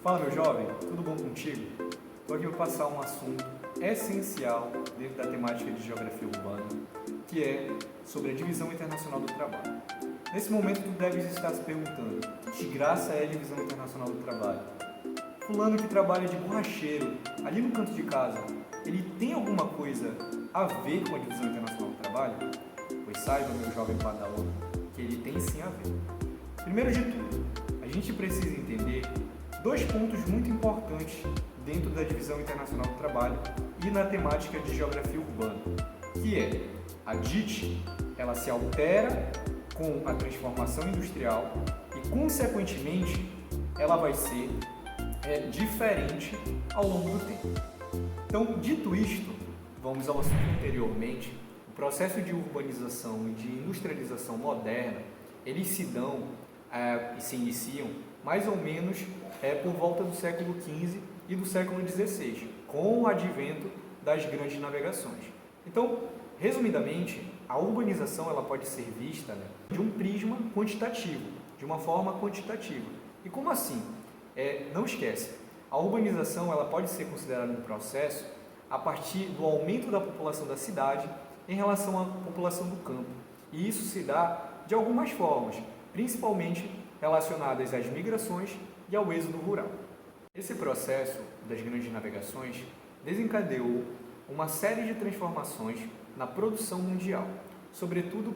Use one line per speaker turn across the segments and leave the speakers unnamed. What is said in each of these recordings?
Fala, meu jovem, tudo bom contigo? Estou aqui para passar um assunto essencial dentro da temática de geografia urbana, que é sobre a divisão internacional do trabalho. Nesse momento, tu deves estar se perguntando: que desgraça é a divisão internacional do trabalho? Fulano que trabalha de borracheiro ali no canto de casa, ele tem alguma coisa a ver com a divisão internacional do trabalho? Pois saiba, meu jovem padawan, que ele tem sim a ver. Primeiro de tudo, a gente precisa entender dois pontos muito importantes dentro da divisão internacional do trabalho e na temática de geografia urbana, que é a DIT, ela se altera com a transformação industrial e, consequentemente, ela vai ser diferente ao longo do tempo. Então, dito isto, vamos ao assunto anteriormente. O processo de urbanização e de industrialização moderna, eles se dão e se iniciam mais ou menos por volta do século XV e do século XVI, com o advento das grandes navegações. Então, resumidamente, a urbanização ela pode ser vista de um prisma quantitativo, de uma forma quantitativa. E como assim? Não esquece, a urbanização ela pode ser considerada um processo a partir do aumento da população da cidade em relação à população do campo. E isso se dá de algumas formas, principalmente relacionadas às migrações e ao êxodo rural. Esse processo das grandes navegações desencadeou uma série de transformações na produção mundial, sobretudo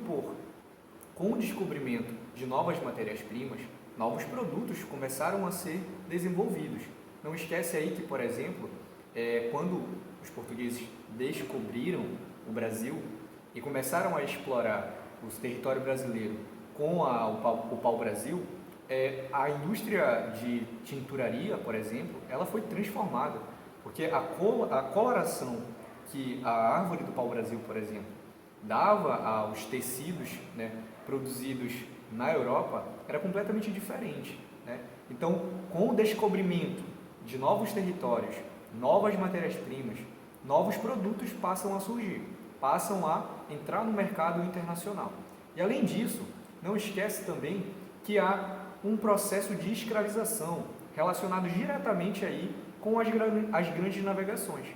com o descobrimento de novas matérias-primas, novos produtos começaram a ser desenvolvidos. Não esquece aí que, por exemplo, quando os portugueses descobriram o Brasil e começaram a explorar o território brasileiro com o pau-brasil, a indústria de tinturaria, por exemplo, ela foi transformada, porque a coloração que a árvore do pau-brasil, por exemplo, dava aos tecidos produzidos na Europa era completamente diferente. Então, com o descobrimento de novos territórios, novas matérias-primas, novos produtos passam a surgir, passam a entrar no mercado internacional. E além disso, não esquece também que há um processo de escravização relacionado diretamente aí com as grandes navegações.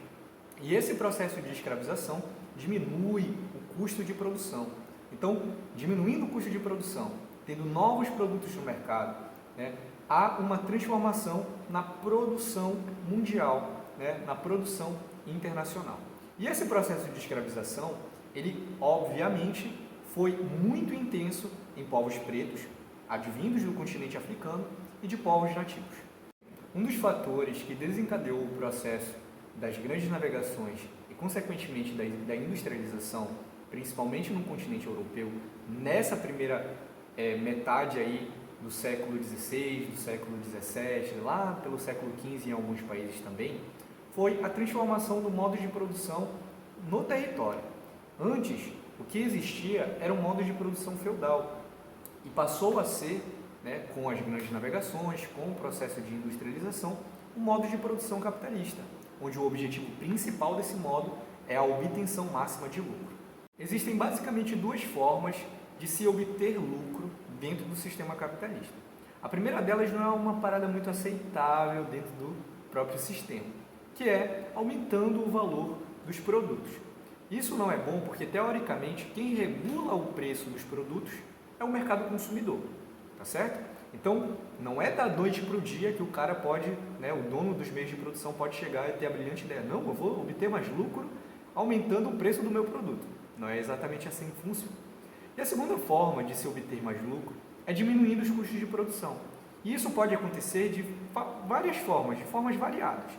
E esse processo de escravização diminui o custo de produção. Então, diminuindo o custo de produção, tendo novos produtos no mercado, há uma transformação na produção mundial, na produção internacional. E esse processo de escravização, ele obviamente foi muito intenso em povos pretos, advindos do continente africano e de povos nativos. Um dos fatores que desencadeou o processo das grandes navegações e, consequentemente, da industrialização, principalmente no continente europeu, nessa primeira metade aí do século XVI, do século XVII, lá pelo século XV em alguns países também, foi a transformação do modo de produção no território. Antes, o que existia era um modo de produção feudal e passou a ser, com as grandes navegações, com o processo de industrialização, um modo de produção capitalista, onde o objetivo principal desse modo é a obtenção máxima de lucro. Existem basicamente duas formas de se obter lucro dentro do sistema capitalista. A primeira delas não é uma parada muito aceitável dentro do próprio sistema, que é aumentando o valor dos produtos. Isso não é bom porque, teoricamente, quem regula o preço dos produtos é o mercado consumidor, tá certo? Então, não é da noite para o dia que o cara pode, o dono dos meios de produção pode chegar e ter a brilhante ideia: não, eu vou obter mais lucro aumentando o preço do meu produto. Não é exatamente assim que funciona. E a segunda forma de se obter mais lucro é diminuindo os custos de produção. E isso pode acontecer de várias formas, de formas variadas,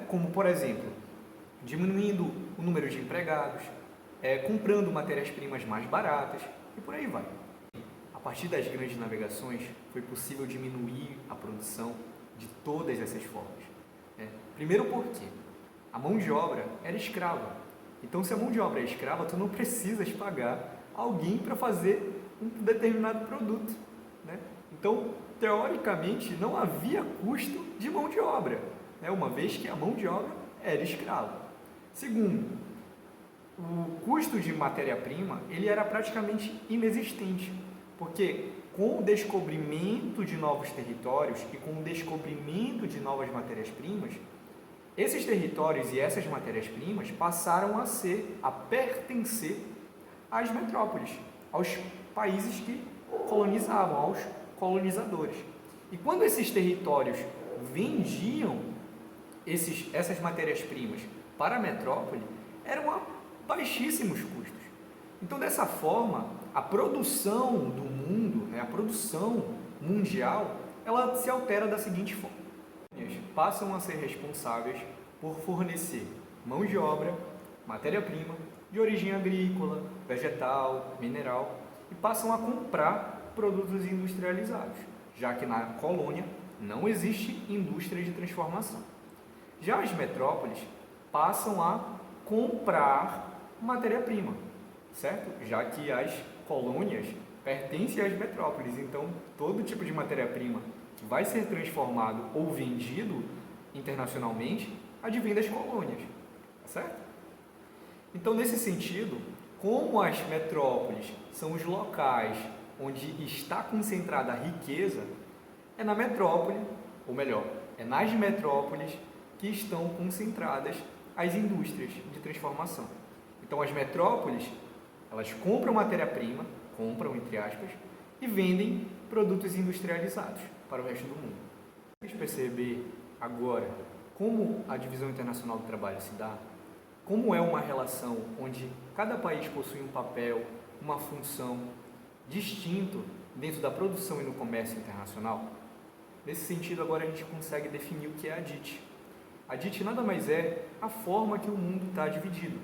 como, por exemplo, diminuindo o número de empregados, comprando matérias-primas mais baratas e por aí vai. A partir das grandes navegações, foi possível diminuir a produção de todas essas formas. Primeiro porque a mão de obra era escrava. Então, se a mão de obra é escrava, tu não precisas pagar alguém para fazer um determinado produto. Então, teoricamente, não havia custo de mão de obra, uma vez que a mão de obra era escrava. Segundo, o custo de matéria-prima ele era praticamente inexistente, porque com o descobrimento de novos territórios e com o descobrimento de novas matérias-primas, esses territórios e essas matérias-primas passaram a pertencer às metrópoles, aos países que colonizavam, aos colonizadores. E quando esses territórios vendiam essas matérias-primas para a metrópole, eram a baixíssimos custos. Então, dessa forma, a produção do mundo, a produção mundial, ela se altera da seguinte forma. Passam a ser responsáveis por fornecer mão de obra, matéria-prima, de origem agrícola, vegetal, mineral, e passam a comprar produtos industrializados, já que na colônia não existe indústria de transformação. Já as metrópoles passam a comprar matéria-prima, certo? Já que as colônias pertencem às metrópoles, então todo tipo de matéria-prima que vai ser transformado ou vendido internacionalmente advém das colônias, certo? Então, nesse sentido, como as metrópoles são os locais onde está concentrada a riqueza, é na metrópole, ou melhor, é nas metrópoles que estão concentradas as indústrias de transformação. Então, as metrópoles, elas compram matéria-prima, compram entre aspas, e vendem produtos industrializados para o resto do mundo. Vamos perceber agora como a divisão internacional do trabalho se dá, como é uma relação onde cada país possui um papel, uma função distinto dentro da produção e no comércio internacional. Nesse sentido, agora a gente consegue definir o que é a DIT. A DIT nada mais é a forma que o mundo está dividido,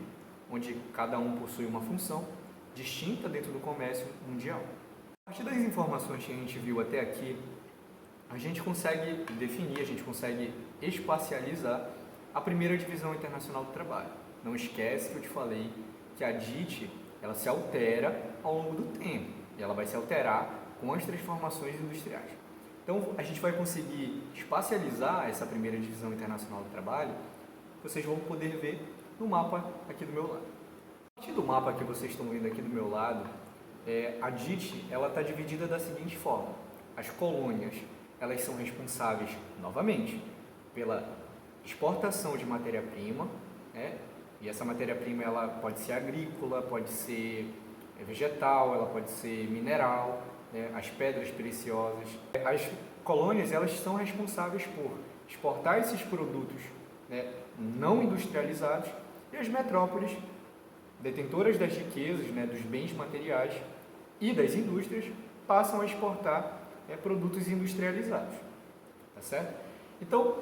onde cada um possui uma função distinta dentro do comércio mundial. A partir das informações que a gente viu até aqui, a gente consegue definir, a gente consegue espacializar a primeira divisão internacional do trabalho. Não esquece que eu te falei que a DIT ela se altera ao longo do tempo e ela vai se alterar com as transformações industriais. Então, a gente vai conseguir espacializar essa primeira divisão internacional do trabalho, vocês vão poder ver no mapa aqui do meu lado. A partir do mapa que vocês estão vendo aqui do meu lado, a DIT está dividida da seguinte forma. As colônias elas são responsáveis, novamente, pela exportação de matéria-prima, e essa matéria-prima ela pode ser agrícola, pode ser vegetal, ela pode ser mineral, as pedras preciosas. As colônias elas são responsáveis por exportar esses produtos não industrializados e as metrópoles, detentoras das riquezas, dos bens materiais e das indústrias, passam a exportar produtos industrializados. Tá certo? Então,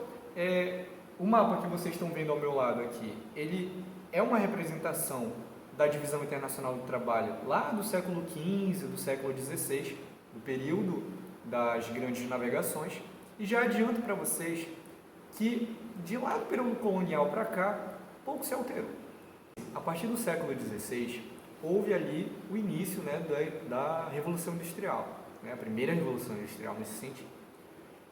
o mapa que vocês estão vendo ao meu lado aqui, ele é uma representação da divisão internacional do trabalho lá do século XV, do século XVI, do período das grandes navegações, e já adianto para vocês que de lá do período colonial para cá, pouco se alterou. A partir do século XVI, houve ali o início da Revolução Industrial, a primeira Revolução Industrial nesse sentido.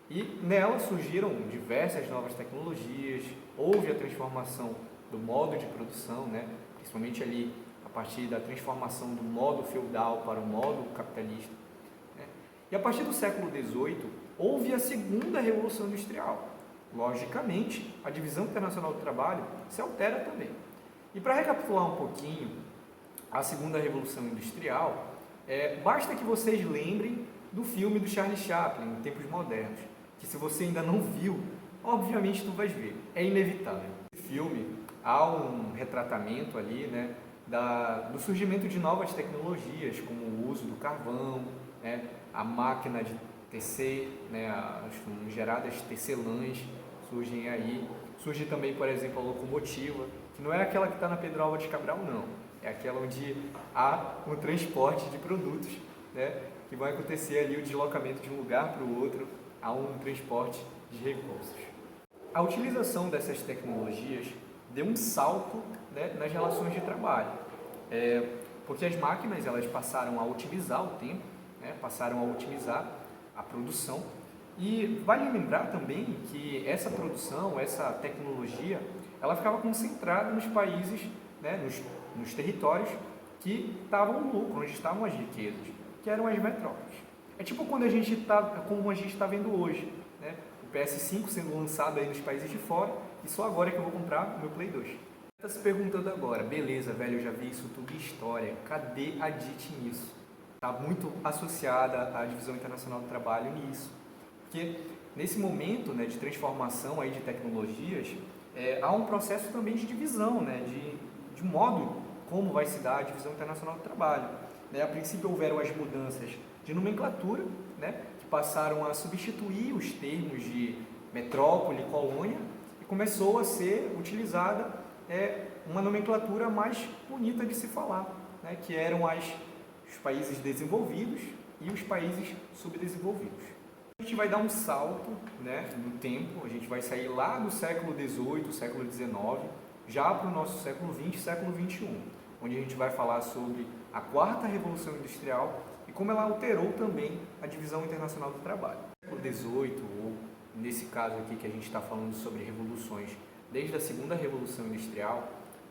E nela surgiram diversas novas tecnologias, houve a transformação do modo de produção, principalmente ali a partir da transformação do modo feudal para o modo capitalista. E a partir do século XVIII, houve a segunda Revolução Industrial. Logicamente, a divisão internacional do trabalho se altera também. E para recapitular um pouquinho a segunda Revolução Industrial, basta que vocês lembrem do filme do Charlie Chaplin, em Tempos Modernos, que se você ainda não viu, obviamente tu vais ver, é inevitável. Nesse filme há um retratamento ali, do surgimento de novas tecnologias, como o uso do carvão, a máquina de tecer, as geradas tecelãs surgem aí. Surge também, por exemplo, a locomotiva, que não é aquela que está na Pedro Álvares Cabral, não. É aquela onde há um transporte de produtos, que vai acontecer ali o deslocamento de um lugar para o outro, há um transporte de recursos. A utilização dessas tecnologias deu um salto nas relações de trabalho, porque as máquinas elas passaram a otimizar o tempo, passaram a otimizar a produção, e vale lembrar também que essa produção, essa tecnologia, ela ficava concentrada nos países, nos territórios que estavam no lucro, onde estavam as riquezas, que eram as metrópoles. É tipo quando como a gente está vendo hoje, né? O PS5 sendo lançado aí nos países de fora e só agora é que eu vou comprar o meu Play 2. Está se perguntando agora, beleza, velho, eu já vi isso tudo em história, cadê a DIT nisso? Está muito associada à Divisão Internacional do Trabalho nisso. Porque nesse momento, né, de transformação aí de tecnologias, há um processo também de divisão, né, de modo como vai se dar a Divisão Internacional do Trabalho. Né? A princípio houveram as mudanças de nomenclatura, né, que passaram a substituir os termos de metrópole, colônia, e começou a ser utilizada uma nomenclatura mais bonita de se falar, né, que eram os países desenvolvidos e os países subdesenvolvidos. A gente vai dar um salto, né, no tempo, a gente vai sair lá do século XVIII, século XIX, já para o nosso século XX, século XXI, onde a gente vai falar sobre a quarta Revolução Industrial e como ela alterou também a Divisão Internacional do Trabalho. No século XVIII, ou nesse caso aqui que a gente está falando sobre revoluções, desde a segunda Revolução Industrial,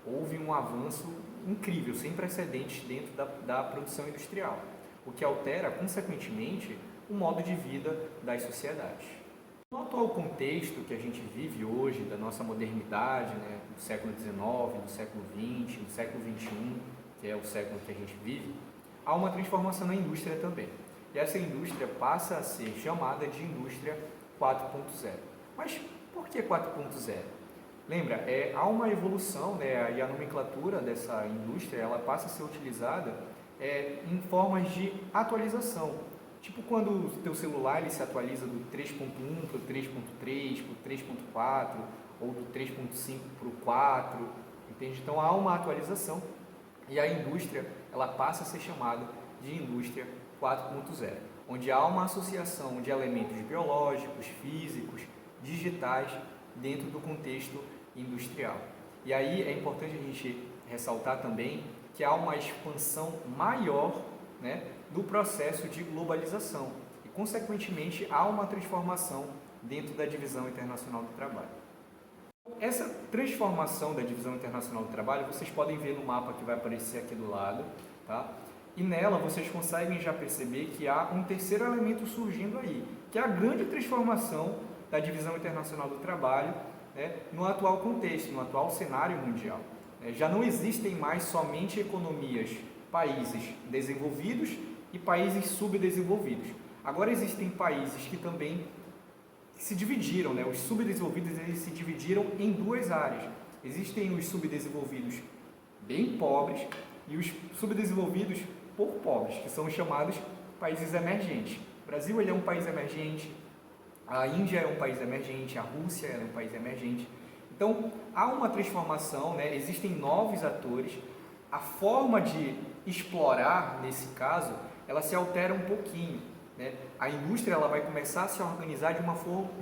houve um avanço incrível, sem precedentes dentro da produção industrial, o que altera, consequentemente, o modo de vida das sociedades. No atual contexto que a gente vive hoje, da nossa modernidade, né, do século XIX, do século XX, do século XXI, que é o século que a gente vive, há uma transformação na indústria também. E essa indústria passa a ser chamada de indústria 4.0. Mas por que 4.0? Lembra, há uma evolução, né, e a nomenclatura dessa indústria ela passa a ser utilizada em formas de atualização. Tipo quando o teu celular ele se atualiza do 3.1 para o 3.3, para o 3.4, ou do 3.5 para o 4, entende? Então há uma atualização e a indústria ela passa a ser chamada de indústria 4.0, onde há uma associação de elementos biológicos, físicos, digitais dentro do contexto industrial. E aí é importante a gente ressaltar também que há uma expansão maior, né, do processo de globalização e, consequentemente, há uma transformação dentro da Divisão Internacional do Trabalho. Essa transformação da Divisão Internacional do Trabalho, vocês podem ver no mapa que vai aparecer aqui do lado, tá? E nela vocês conseguem já perceber que há um terceiro elemento surgindo aí, que é a grande transformação da Divisão Internacional do Trabalho, né, no atual contexto, no atual cenário mundial. Já não existem mais somente economias, países desenvolvidos e países subdesenvolvidos. Agora existem países que também se dividiram, né? Os subdesenvolvidos eles se dividiram em duas áreas. Existem os subdesenvolvidos bem pobres e os subdesenvolvidos pouco pobres, que são os chamados países emergentes. O Brasil ele é um país emergente, a Índia é um país emergente, a Rússia é um país emergente. Então, há uma transformação, né? Existem novos atores. A forma de explorar, nesse caso, ela se altera um pouquinho, né? A indústria ela vai começar a se organizar de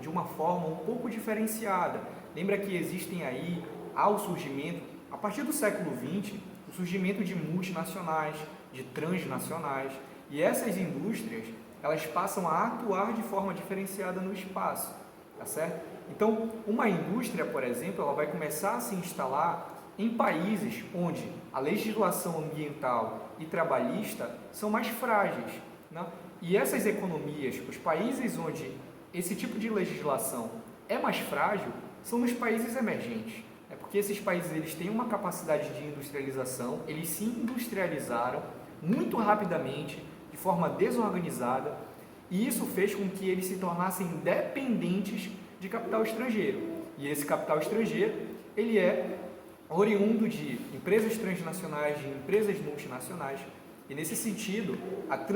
uma forma um pouco diferenciada. Lembra que existem aí, ao surgimento, a partir do século XX, o surgimento de multinacionais, de transnacionais, e essas indústrias elas passam a atuar de forma diferenciada no espaço, tá certo? Então, uma indústria, por exemplo, ela vai começar a se instalar em países onde a legislação ambiental e trabalhista são mais frágeis, né? E essas economias, os países onde esse tipo de legislação é mais frágil, são nos países emergentes. É porque esses países eles têm uma capacidade de industrialização, eles se industrializaram muito rapidamente, de forma desorganizada, e isso fez com que eles se tornassem dependentes de capital estrangeiro. E esse capital estrangeiro, ele é oriundo de empresas transnacionais, de empresas multinacionais, e nesse sentido,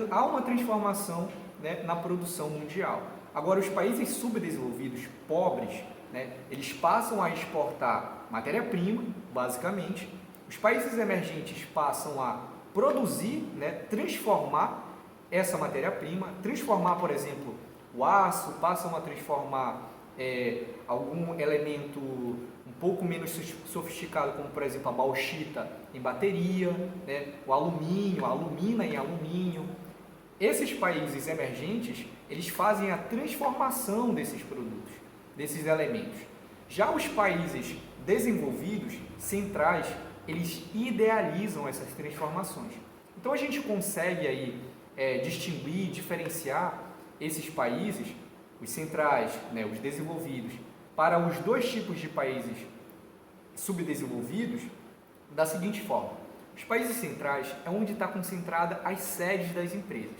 há uma transformação, né, na produção mundial. Agora, os países subdesenvolvidos, pobres, né, eles passam a exportar matéria-prima, basicamente. Os países emergentes passam a produzir, né, transformar essa matéria-prima, transformar, por exemplo, o aço, passam a transformar algum elemento um pouco menos sofisticado, como por exemplo a bauxita em bateria, né, o alumínio, a alumina em alumínio. Esses países emergentes, eles fazem a transformação desses produtos, desses elementos. Já os países desenvolvidos, centrais, eles idealizam essas transformações. Então a gente consegue aí distinguir, diferenciar esses países, os centrais, né, os desenvolvidos, para os dois tipos de países subdesenvolvidos, da seguinte forma: os países centrais é onde está concentrada as sedes das empresas.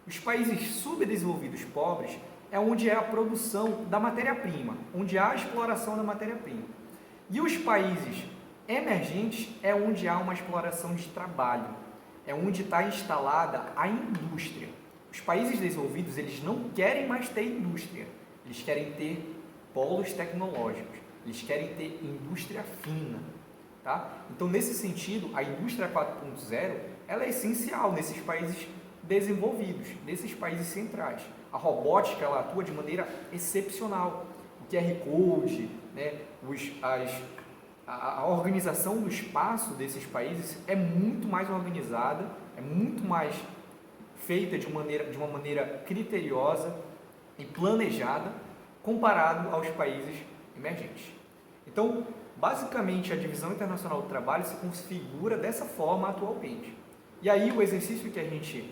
Os países subdesenvolvidos pobres é onde é a produção da matéria-prima, onde há a exploração da matéria-prima. E os países emergentes é onde há uma exploração de trabalho, é onde está instalada a indústria. Os países desenvolvidos, eles não querem mais ter indústria, eles querem ter polos tecnológicos, eles querem ter indústria fina. Tá? Então, nesse sentido, a indústria 4.0 ela é essencial nesses países desenvolvidos, nesses países centrais. A robótica ela atua de maneira excepcional. O QR Code, né, a organização do espaço desses países é muito mais organizada, é muito mais feita de uma maneira criteriosa e planejada comparado aos países emergentes. Então, basicamente, a divisão internacional do trabalho se configura dessa forma atualmente. E aí, o exercício que a gente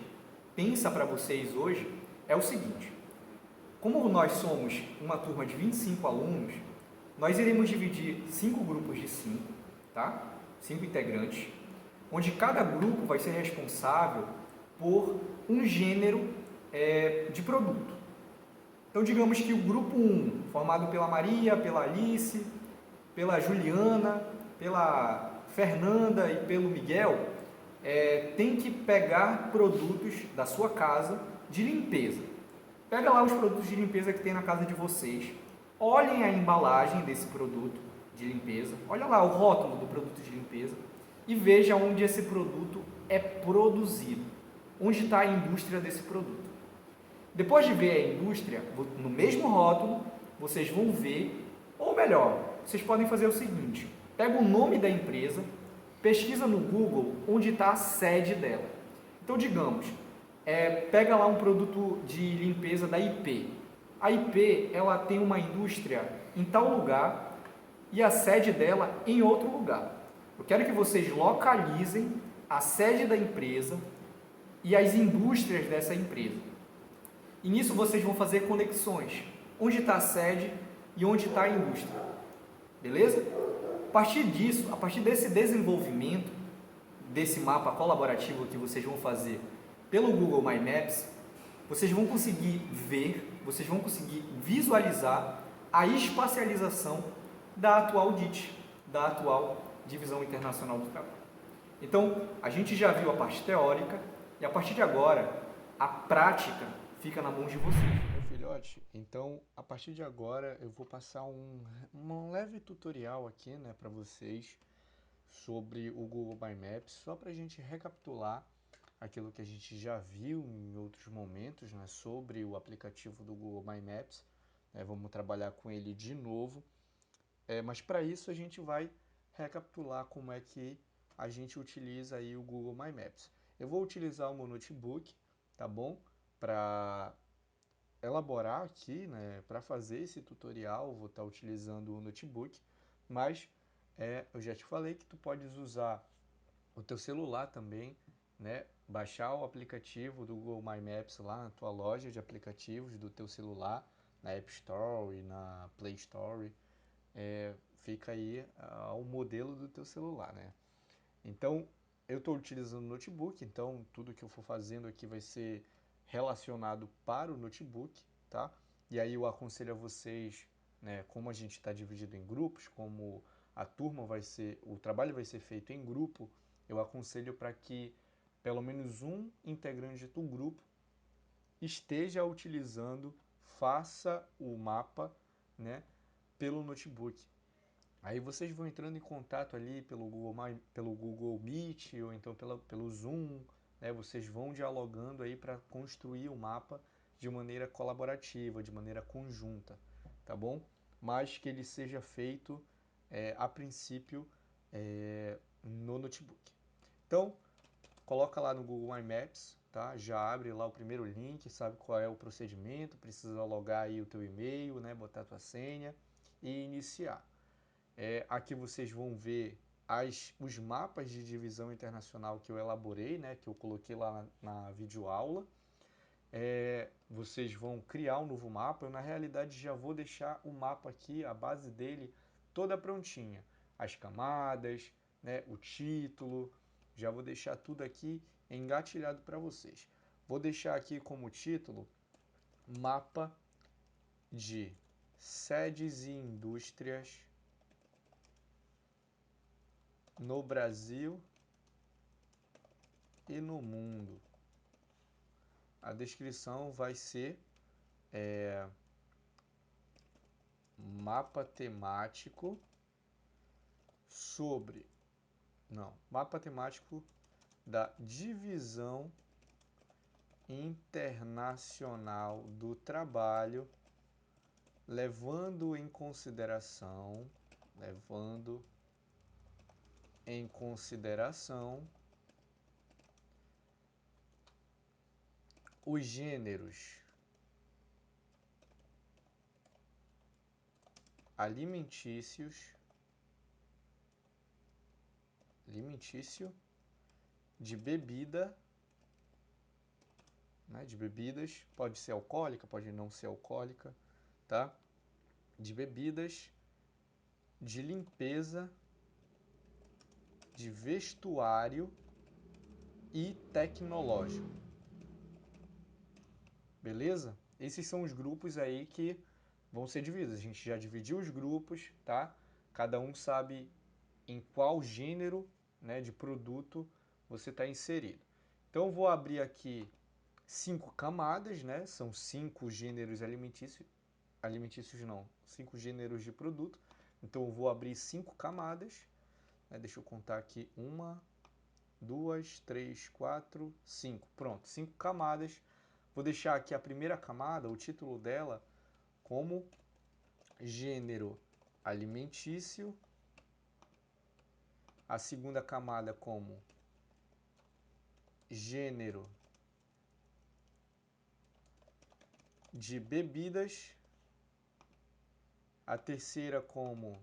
pensa para vocês hoje é o seguinte: como nós somos uma turma de 25 alunos, nós iremos dividir 5 grupos de 5, tá? 5 integrantes, onde cada grupo vai ser responsável por um gênero de produto. Então, digamos que o grupo 1, formado pela Maria, pela Alice, pela Juliana, pela Fernanda e pelo Miguel, tem que pegar produtos da sua casa de limpeza. Pega lá os produtos de limpeza que tem na casa de vocês, olhem a embalagem desse produto de limpeza, olha lá o rótulo do produto de limpeza e veja onde esse produto é produzido, onde está a indústria desse produto. Depois de ver a indústria, no mesmo rótulo, vocês vão ver, ou melhor, vocês podem fazer o seguinte: pega o nome da empresa, pesquisa no Google onde está a sede dela. Então, digamos, pega lá um produto de limpeza da IP. A IP ela tem uma indústria em tal lugar e a sede dela em outro lugar. Eu quero que vocês localizem a sede da empresa e as indústrias dessa empresa. E nisso vocês vão fazer conexões. Onde está a sede e onde está a indústria. Beleza? A partir disso, a partir desse desenvolvimento, desse mapa colaborativo que vocês vão fazer pelo Google My Maps, vocês vão conseguir ver, vocês vão conseguir visualizar a espacialização da atual DIT, da atual Divisão Internacional do Trabalho. Então, a gente já viu a parte teórica e a partir de agora, a prática fica na mão de vocês.
Meu filhote, então a partir de agora eu vou passar um leve tutorial aqui, né, para vocês sobre o Google My Maps, só para a gente recapitular aquilo que a gente já viu em outros momentos, né, sobre o aplicativo do Google My Maps. Vamos trabalhar com ele de novo, mas para isso a gente vai recapitular como é que a gente utiliza aí o Google My Maps. Eu vou utilizar o meu notebook, tá bom? Para elaborar aqui, né, para fazer esse tutorial, vou estar utilizando o notebook, mas eu já te falei que tu podes usar o teu celular também, né, baixar o aplicativo do Google My Maps lá na tua loja de aplicativos do teu celular, na App Store e na Play Store, fica aí ao modelo do teu celular, né? Então, eu estou utilizando o notebook, então tudo que eu for fazendo aqui vai ser relacionado para o notebook, tá? E aí eu aconselho a vocês, né, como a gente está dividido em grupos, como a turma vai ser, o trabalho vai ser feito em grupo, eu aconselho para que pelo menos um integrante do grupo esteja utilizando, faça o mapa, né, pelo notebook. Aí vocês vão entrando em contato ali pelo Google Meet ou então pelo Zoom, né? Vocês vão dialogando aí para construir o mapa de maneira colaborativa, de maneira conjunta, tá bom? Mas que ele seja feito a princípio no notebook. Então, coloca lá no Google My Maps, tá? Já abre lá o primeiro link, sabe qual é o procedimento, precisa logar aí o teu e-mail, né? Botar a tua senha e iniciar. Aqui vocês vão ver os mapas de divisão internacional que eu elaborei, né, que eu coloquei lá na videoaula. Vocês vão criar um novo mapa. Eu, na realidade, já vou deixar o mapa aqui, a base dele, toda prontinha. As camadas, né, o título, já vou deixar tudo aqui engatilhado para vocês. Vou deixar aqui como título mapa de sedes e indústrias no Brasil e no mundo. A descrição vai ser mapa temático mapa temático da divisão internacional do trabalho, levando em consideração os gêneros alimentício, de bebida, né, de bebidas, pode ser alcoólica, pode não ser alcoólica, tá? De bebidas, de limpeza, de vestuário e tecnológico. Beleza? Esses são os grupos aí que vão ser divididos. A gente já dividiu os grupos, tá? Cada um sabe em qual gênero, né, de produto você está inserido. Então eu vou abrir aqui 5 camadas, né? São 5 gêneros alimentícios não, 5 gêneros de produto. Então eu vou abrir 5 camadas, né? Deixa eu contar aqui, 1, 2, 3, 4, 5. Pronto, 5 camadas. Vou deixar aqui a primeira camada, o título dela, como gênero alimentício. A segunda camada como gênero de bebidas. A terceira como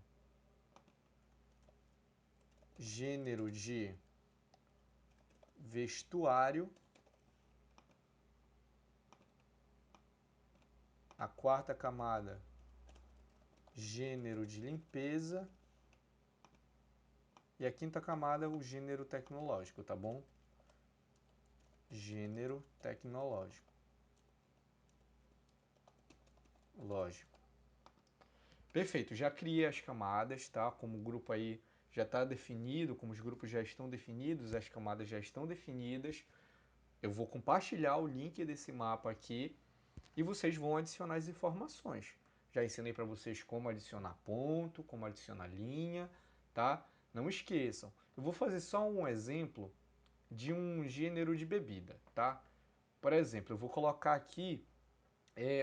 gênero de vestuário. A quarta camada, gênero de limpeza. E a quinta camada, o gênero tecnológico, tá bom? Gênero tecnológico. Lógico. Perfeito, já criei as camadas, tá? Como o grupo aí já está definido, como os grupos já estão definidos, as camadas já estão definidas. Eu vou compartilhar o link desse mapa aqui e vocês vão adicionar as informações. Já ensinei para vocês como adicionar ponto, como adicionar linha, tá? Não esqueçam. Eu vou fazer só um exemplo de um gênero de bebida, tá? Por exemplo, eu vou colocar aqui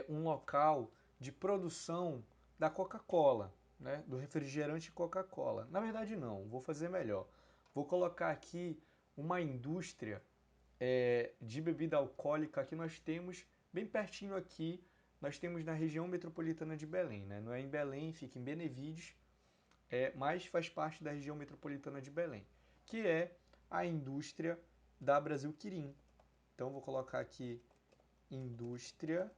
um local de produção da Coca-Cola, né? Do refrigerante Coca-Cola. Na verdade não, vou fazer melhor. Vou colocar aqui uma indústria de bebida alcoólica que nós temos bem pertinho aqui. Nós temos na região metropolitana de Belém, né? Não é em Belém, fica em Benevides, mas faz parte da região metropolitana de Belém, que é a indústria da Brasil Quirim. Então vou colocar aqui indústria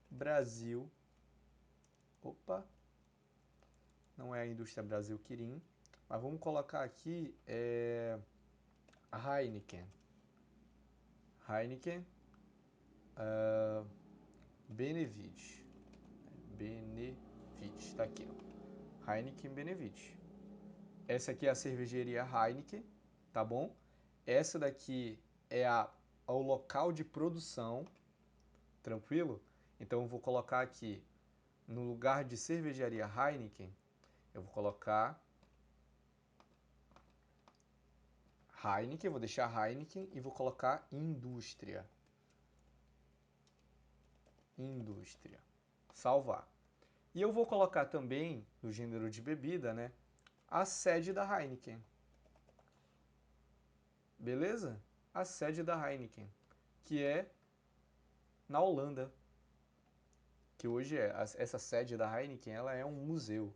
Brasil. Opa, não é a indústria Brasil Quirim, mas vamos colocar aqui Heineken. Heineken Benevides. Benevides, tá aqui, ó. Heineken Benevides. Essa aqui é a cervejaria Heineken, tá bom? Essa daqui é o local de produção, tranquilo? Então eu vou colocar aqui, no lugar de cervejaria Heineken, eu vou colocar Heineken, vou deixar Heineken e vou colocar indústria. Indústria. Salvar. E eu vou colocar também, no gênero de bebida, né, a sede da Heineken. Beleza? A sede da Heineken, que é na Holanda. Que hoje essa sede da Heineken, ela é um museu,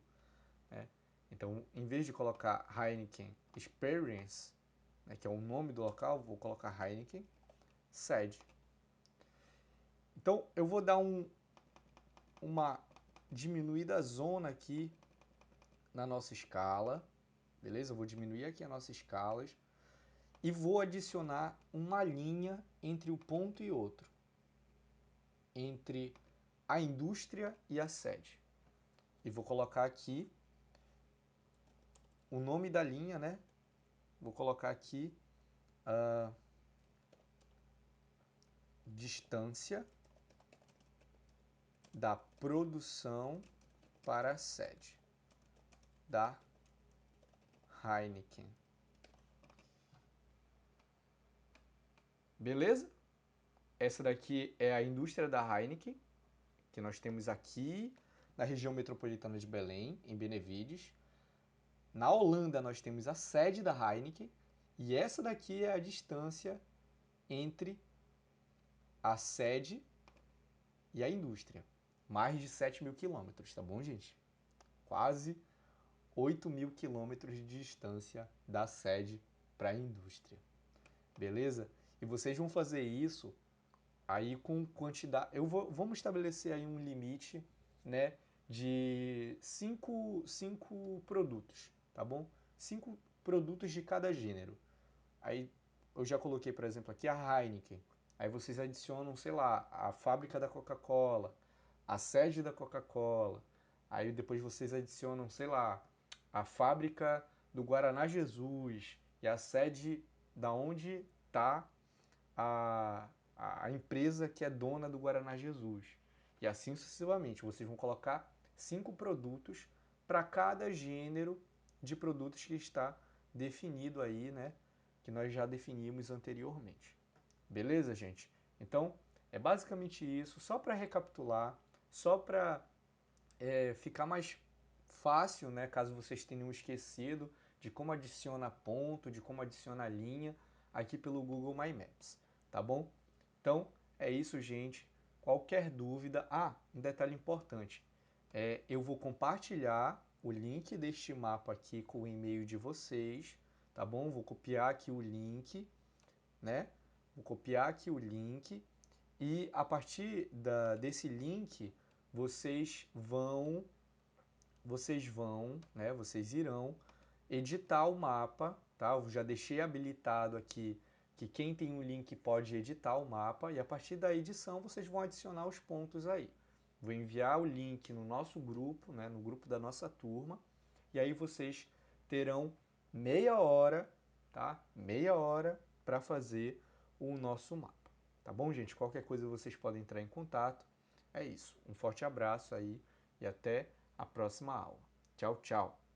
né? Então, em vez de colocar Heineken Experience, né, que é o nome do local, vou colocar Heineken Sede. Então, eu vou dar uma diminuída zona aqui na nossa escala, beleza? Eu vou diminuir aqui as nossas escalas e vou adicionar uma linha entre o ponto e outro, entre a indústria e a sede. E vou colocar aqui o nome da linha, né? Vou colocar aqui a distância da produção para a sede da Heineken. Beleza? Essa daqui é a indústria da Heineken, que nós temos aqui na região metropolitana de Belém, em Benevides. Na Holanda nós temos a sede da Heineken e essa daqui é a distância entre a sede e a indústria. Mais de 7.000 quilômetros, tá bom, gente? Quase 8.000 quilômetros de distância da sede para a indústria. Beleza? E vocês vão fazer isso aí com quantidade. Vamos estabelecer aí um limite, né, de 5 produtos, tá bom? 5 produtos de cada gênero. Aí eu já coloquei, por exemplo, aqui a Heineken. Aí vocês adicionam, sei lá, a fábrica da Coca-Cola, a sede da Coca-Cola. Aí depois vocês adicionam, sei lá, a fábrica do Guaraná Jesus e a sede da onde está a, a empresa que é dona do Guaraná Jesus. E assim sucessivamente. Vocês vão colocar 5 produtos para cada gênero de produtos que está definido aí, né? Que nós já definimos anteriormente. Beleza, gente? Então, é basicamente isso. Só para recapitular, só para ficar mais fácil, né? Caso vocês tenham esquecido de como adiciona ponto, de como adiciona linha aqui pelo Google My Maps, tá bom? Então, é isso, gente. Qualquer dúvida... Ah, um detalhe importante. Eu vou compartilhar o link deste mapa aqui com o e-mail de vocês, tá bom? Vou copiar aqui o link, né? Vou copiar aqui o link e a partir desse link vocês irão editar o mapa, tá? Eu já deixei habilitado aqui que quem tem o link pode editar o mapa e a partir da edição vocês vão adicionar os pontos aí. Vou enviar o link no nosso grupo, né, no grupo da nossa turma, e aí vocês terão meia hora, tá? Meia hora para fazer o nosso mapa. Tá bom, gente? Qualquer coisa vocês podem entrar em contato. É isso. Um forte abraço aí e até a próxima aula. Tchau, tchau.